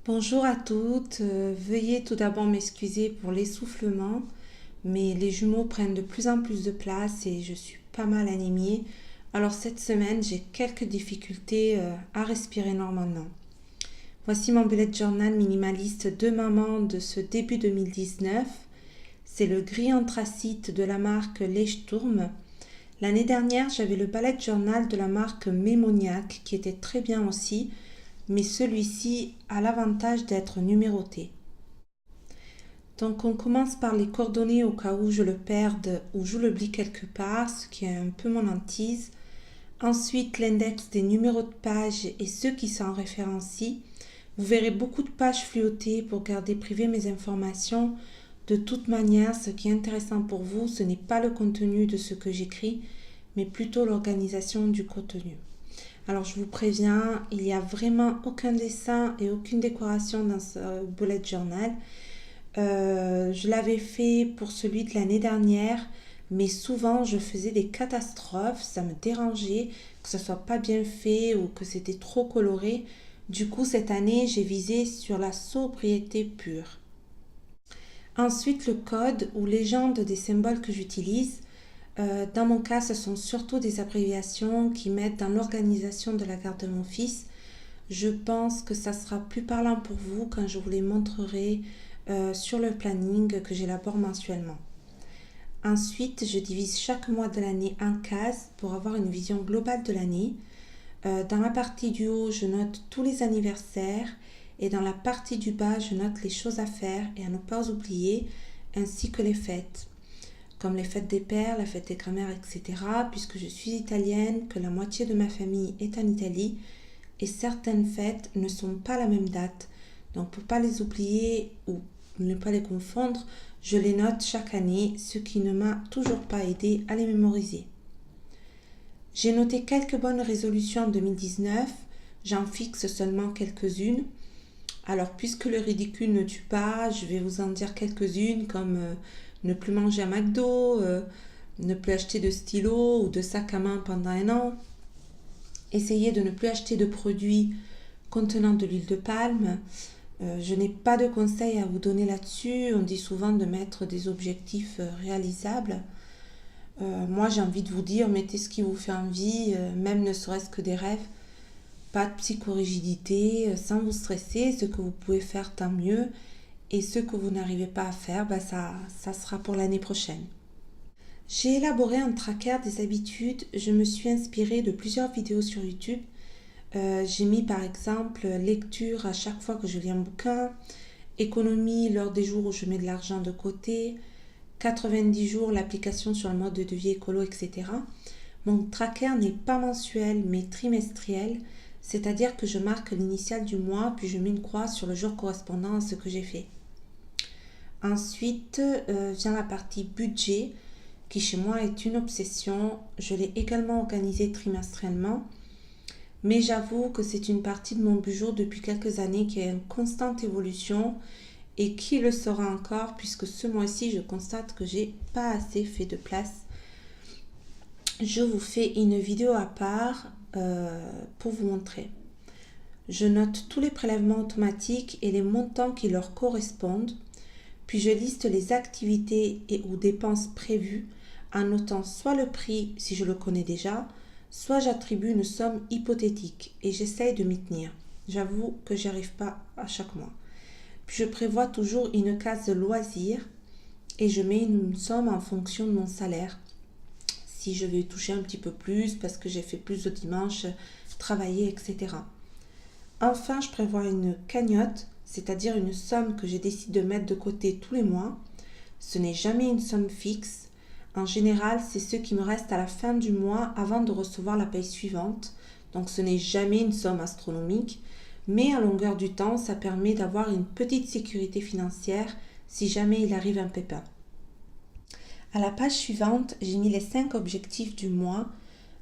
Bonjour à toutes, veuillez tout d'abord m'excuser pour l'essoufflement, mais les jumeaux prennent de plus en plus de place et je suis pas mal anémiée. Alors cette semaine, j'ai quelques difficultés à respirer normalement. Voici mon bullet journal minimaliste de maman de ce début 2019. C'est le gris anthracite de la marque Leuchtturm. L'année dernière, j'avais le bullet journal de la marque Mémoniac qui était très bien aussi, mais celui-ci a l'avantage d'être numéroté. Donc on commence par les coordonnées au cas où je le perde ou je l'oublie quelque part, ce qui est un peu mon hantise. Ensuite l'index des numéros de page et ceux qui sont référencés. Vous verrez beaucoup de pages fluotées pour garder privées mes informations. De toute manière, ce qui est intéressant pour vous, ce n'est pas le contenu de ce que j'écris, mais plutôt l'organisation du contenu. Alors je vous préviens, il n'y a vraiment aucun dessin et aucune décoration dans ce bullet journal. Je l'avais fait pour celui de l'année dernière, mais souvent je faisais des catastrophes, ça me dérangeait que ce soit pas bien fait ou que c'était trop coloré. Du coup cette année j'ai visé sur la sobriété pure. Ensuite le code ou légende des symboles que j'utilise. Dans mon cas, ce sont surtout des abréviations qui m'aident dans l'organisation de la garde de mon fils. Je pense que ça sera plus parlant pour vous quand je vous les montrerai sur le planning que j'élabore mensuellement. Ensuite, je divise chaque mois de l'année en cases pour avoir une vision globale de l'année. Dans la partie du haut, je note tous les anniversaires et dans la partie du bas, je note les choses à faire et à ne pas oublier, ainsi que les fêtes, comme les fêtes des pères, la fête des grands-mères, etc. Puisque je suis italienne, que la moitié de ma famille est en Italie et certaines fêtes ne sont pas à la même date. Donc pour ne pas les oublier ou ne pas les confondre, je les note chaque année, ce qui ne m'a toujours pas aidé à les mémoriser. J'ai noté quelques bonnes résolutions en 2019, j'en fixe seulement quelques-unes. Alors puisque le ridicule ne tue pas, je vais vous en dire quelques-unes comme ne plus manger à McDo, ne plus acheter de stylo ou de sac à main pendant un an, essayer de ne plus acheter de produits contenant de l'huile de palme. Je n'ai pas de conseils à vous donner là-dessus. On dit souvent de mettre des objectifs réalisables. Moi, j'ai envie de vous dire, mettez ce qui vous fait envie, même ne serait-ce que des rêves. Pas de psychorigidité, sans vous stresser. Ce que vous pouvez faire, tant mieux. Et ce que vous n'arrivez pas à faire, ça sera pour l'année prochaine. J'ai élaboré un tracker des habitudes. Je me suis inspirée de plusieurs vidéos sur YouTube. J'ai mis par exemple lecture à chaque fois que je lis un bouquin, économie lors des jours où je mets de l'argent de côté, 90 jours l'application sur le mode de vie écolo, etc. Mon tracker n'est pas mensuel mais trimestriel, c'est-à-dire que je marque l'initiale du mois puis je mets une croix sur le jour correspondant à ce que j'ai fait. Ensuite vient la partie budget qui chez moi est une obsession. Je l'ai également organisée trimestriellement. Mais j'avoue que c'est une partie de mon budget depuis quelques années qui est en constante évolution et qui le sera encore puisque ce mois-ci je constate que j'ai pas assez fait de place. Je vous fais une vidéo à part pour vous montrer. Je note tous les prélèvements automatiques et les montants qui leur correspondent, puis je liste les activités et ou dépenses prévues en notant soit le prix si je le connais déjà, soit j'attribue une somme hypothétique et j'essaye de m'y tenir. J'avoue que j'y arrive pas à chaque mois. Puis je prévois toujours une case de loisirs et je mets une somme en fonction de mon salaire. Si je vais toucher un petit peu plus parce que j'ai fait plus de dimanches, travailler, etc. Enfin, je prévois une cagnotte, c'est-à-dire une somme que je décide de mettre de côté tous les mois. Ce n'est jamais une somme fixe. En général, c'est ce qui me reste à la fin du mois avant de recevoir la paye suivante. Donc ce n'est jamais une somme astronomique, mais à longueur du temps, ça permet d'avoir une petite sécurité financière si jamais il arrive un pépin. À la page suivante, j'ai mis les 5 objectifs du mois.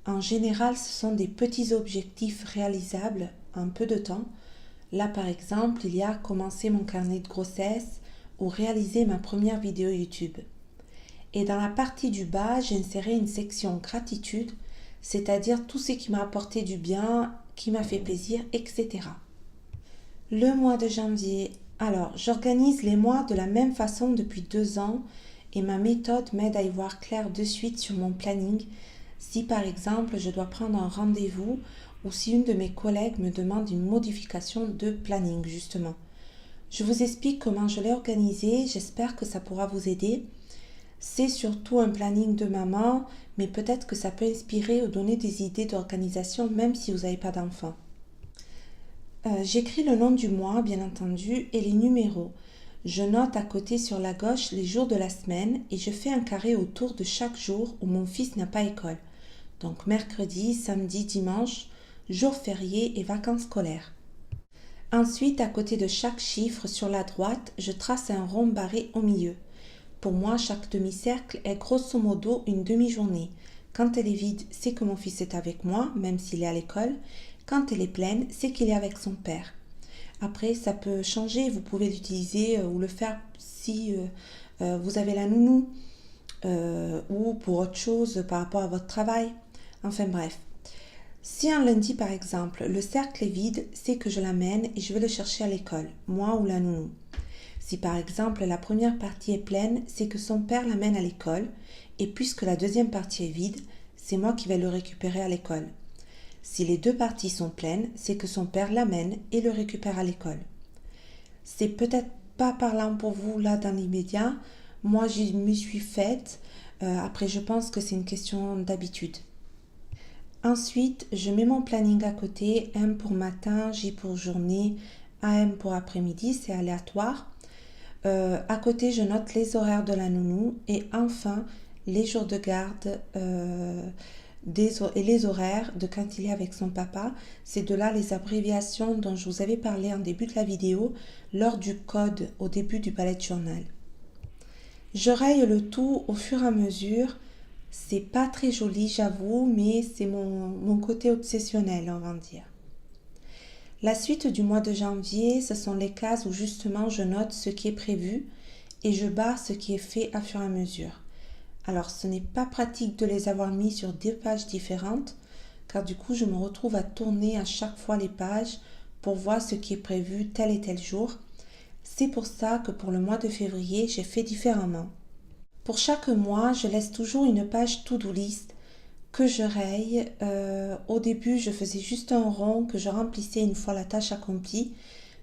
En général, ce sont des petits objectifs réalisables en peu de temps. Là, par exemple, il y a commencer mon carnet de grossesse ou réaliser ma première vidéo YouTube. Et dans la partie du bas, j'ai inséré une section gratitude, c'est-à-dire tout ce qui m'a apporté du bien, qui m'a fait plaisir, etc. Le mois de janvier. Alors, j'organise les mois de la même façon depuis 2 ans et ma méthode m'aide à y voir clair de suite sur mon planning. Si par exemple je dois prendre un rendez-vous ou si une de mes collègues me demande une modification de planning justement. Je vous explique comment je l'ai organisé, j'espère que ça pourra vous aider. C'est surtout un planning de maman, mais peut-être que ça peut inspirer ou donner des idées d'organisation même si vous n'avez pas d'enfant. J'écris le nom du mois, bien entendu, et les numéros. Je note à côté sur la gauche les jours de la semaine et je fais un carré autour de chaque jour où mon fils n'a pas école. Donc mercredi, samedi, dimanche, jours fériés et vacances scolaires. Ensuite, à côté de chaque chiffre sur la droite, je trace un rond barré au milieu. Pour moi, chaque demi-cercle est grosso modo une demi-journée. Quand elle est vide, c'est que mon fils est avec moi, même s'il est à l'école. Quand elle est pleine, c'est qu'il est avec son père. Après, ça peut changer, vous pouvez l'utiliser ou le faire si vous avez la nounou ou pour autre chose par rapport à votre travail. Enfin bref. Si un lundi par exemple, le cercle est vide, c'est que je l'amène et je vais le chercher à l'école, moi ou la nounou. Si par exemple la première partie est pleine, c'est que son père l'amène à l'école et puisque la deuxième partie est vide, c'est moi qui vais le récupérer à l'école. Si les deux parties sont pleines, c'est que son père l'amène et le récupère à l'école. C'est peut-être pas parlant pour vous là dans l'immédiat. Moi, je m'y suis faite. Après, je pense que c'est une question d'habitude. Ensuite, je mets mon planning à côté. M pour matin, J pour journée, AM pour après-midi, c'est aléatoire. À côté, je note les horaires de la nounou et enfin les jours de garde et les horaires de quand il est avec son papa. C'est de là les abréviations dont je vous avais parlé en début de la vidéo lors du code au début du bullet journal. Je raye le tout au fur et à mesure. C'est pas très joli, j'avoue, mais c'est mon côté obsessionnel, on va dire. La suite du mois de janvier, ce sont les cases où justement je note ce qui est prévu et je barre ce qui est fait à fur et à mesure. Alors ce n'est pas pratique de les avoir mis sur 2 pages différentes car du coup je me retrouve à tourner à chaque fois les pages pour voir ce qui est prévu tel et tel jour. C'est pour ça que pour le mois de février, j'ai fait différemment. Pour chaque mois, je laisse toujours une page to-do list que je raye. Au début, je faisais juste un rond que je remplissais une fois la tâche accomplie,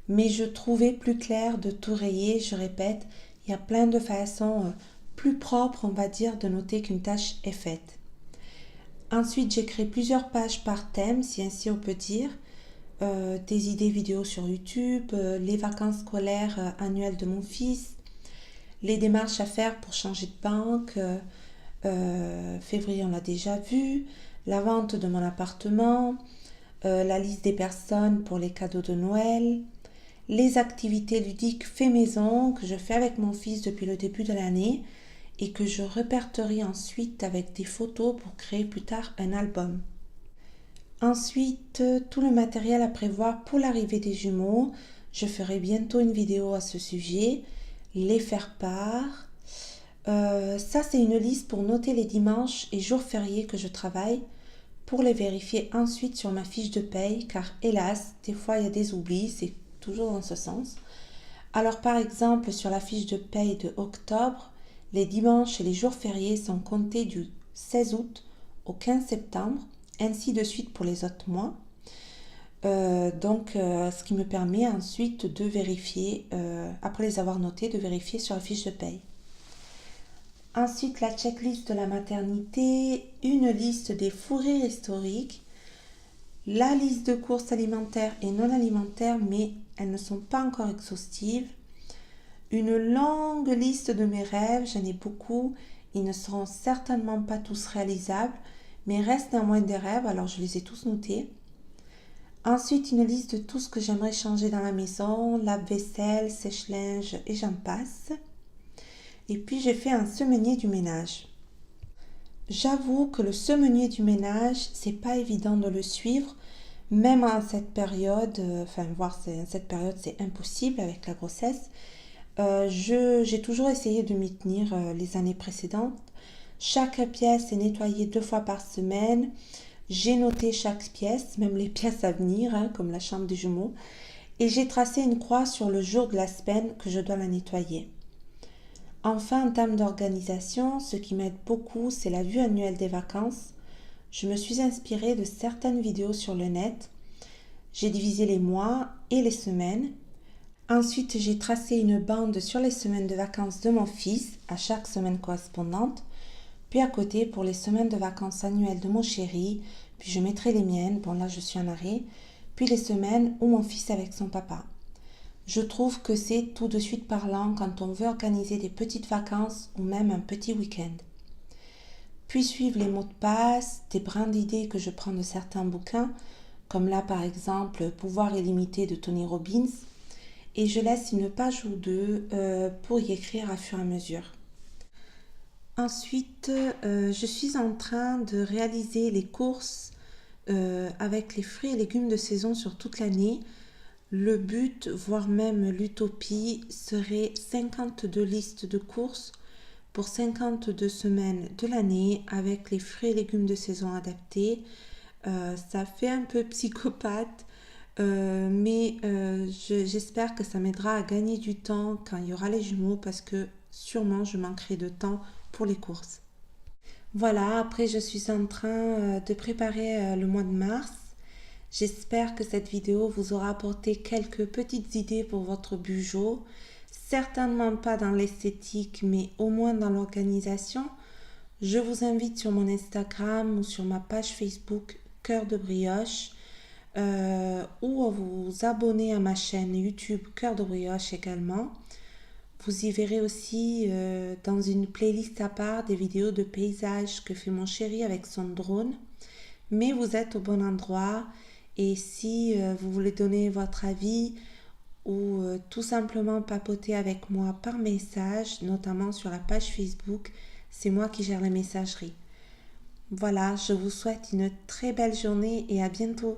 mais je trouvais plus clair de tout rayer. Je répète, il y a plein de façons plus propres, on va dire, de noter qu'une tâche est faite. Ensuite, j'écris plusieurs pages par thème, si ainsi on peut dire. Des idées vidéos sur YouTube, les vacances scolaires annuelles de mon fils, les démarches à faire pour changer de banque, février on l'a déjà vu, la vente de mon appartement, la liste des personnes pour les cadeaux de Noël, les activités ludiques fait maison que je fais avec mon fils depuis le début de l'année et que je répertorie ensuite avec des photos pour créer plus tard un album. Ensuite, tout le matériel à prévoir pour l'arrivée des jumeaux. Je ferai bientôt une vidéo à ce sujet. Les faire part. Ça, c'est une liste pour noter les dimanches et jours fériés que je travaille pour les vérifier ensuite sur ma fiche de paye car hélas, des fois il y a des oublis, c'est toujours dans ce sens. Alors par exemple, sur la fiche de paye de octobre, les dimanches et les jours fériés sont comptés du 16 août au 15 septembre, ainsi de suite pour les autres mois. Ce qui me permet ensuite de vérifier, après les avoir notés, de vérifier sur la fiche de paye. Ensuite, la checklist de la maternité, une liste des fous rires historiques, la liste de courses alimentaires et non alimentaires, mais elles ne sont pas encore exhaustives. Une longue liste de mes rêves, j'en ai beaucoup, ils ne seront certainement pas tous réalisables, mais restent néanmoins des rêves, alors je les ai tous notés. Ensuite, une liste de tout ce que j'aimerais changer dans la maison, lave-vaisselle, sèche-linge et j'en passe. Et puis, j'ai fait un semenier du ménage. J'avoue que le semenier du ménage, c'est pas évident de le suivre, même en cette période, cette période, c'est impossible avec la grossesse. J'ai toujours essayé de m'y tenir les années précédentes. Chaque pièce est nettoyée 2 fois par semaine. J'ai noté chaque pièce, même les pièces à venir, comme la chambre des jumeaux. Et j'ai tracé une croix sur le jour de la semaine que je dois la nettoyer. Enfin, en termes d'organisation, ce qui m'aide beaucoup, c'est la vue annuelle des vacances. Je me suis inspirée de certaines vidéos sur le net. J'ai divisé les mois et les semaines. Ensuite, j'ai tracé une bande sur les semaines de vacances de mon fils à chaque semaine correspondante. Puis à côté, pour les semaines de vacances annuelles de mon chéri, puis je mettrai les miennes, bon là je suis en arrêt, puis les semaines où mon fils est avec son papa. Je trouve que c'est tout de suite parlant quand on veut organiser des petites vacances ou même un petit week-end. Puis suivre les mots de passe, des brins d'idées que je prends de certains bouquins, comme là par exemple Pouvoir illimité de Tony Robbins, et je laisse une page ou deux pour y écrire à fur et à mesure. Ensuite, je suis en train de réaliser les courses avec les fruits et légumes de saison sur toute l'année. Le but, voire même l'utopie, serait 52 listes de courses pour 52 semaines de l'année avec les fruits et légumes de saison adaptés. Ça fait un peu psychopathe, mais j'espère que ça m'aidera à gagner du temps quand il y aura les jumeaux parce que sûrement je manquerai de temps pour les courses. Voilà, après je suis en train de préparer le mois de mars. J'espère que cette vidéo vous aura apporté quelques petites idées pour votre budget. Certainement pas dans l'esthétique, mais au moins dans l'organisation. Je vous invite sur mon Instagram ou sur ma page Facebook Cœur de Brioche ou à vous abonner à ma chaîne YouTube Cœur de Brioche également. Vous y verrez aussi dans une playlist à part des vidéos de paysages que fait mon chéri avec son drone. Mais vous êtes au bon endroit et si vous voulez donner votre avis ou tout simplement papoter avec moi par message, notamment sur la page Facebook, c'est moi qui gère les messageries. Voilà, je vous souhaite une très belle journée et à bientôt.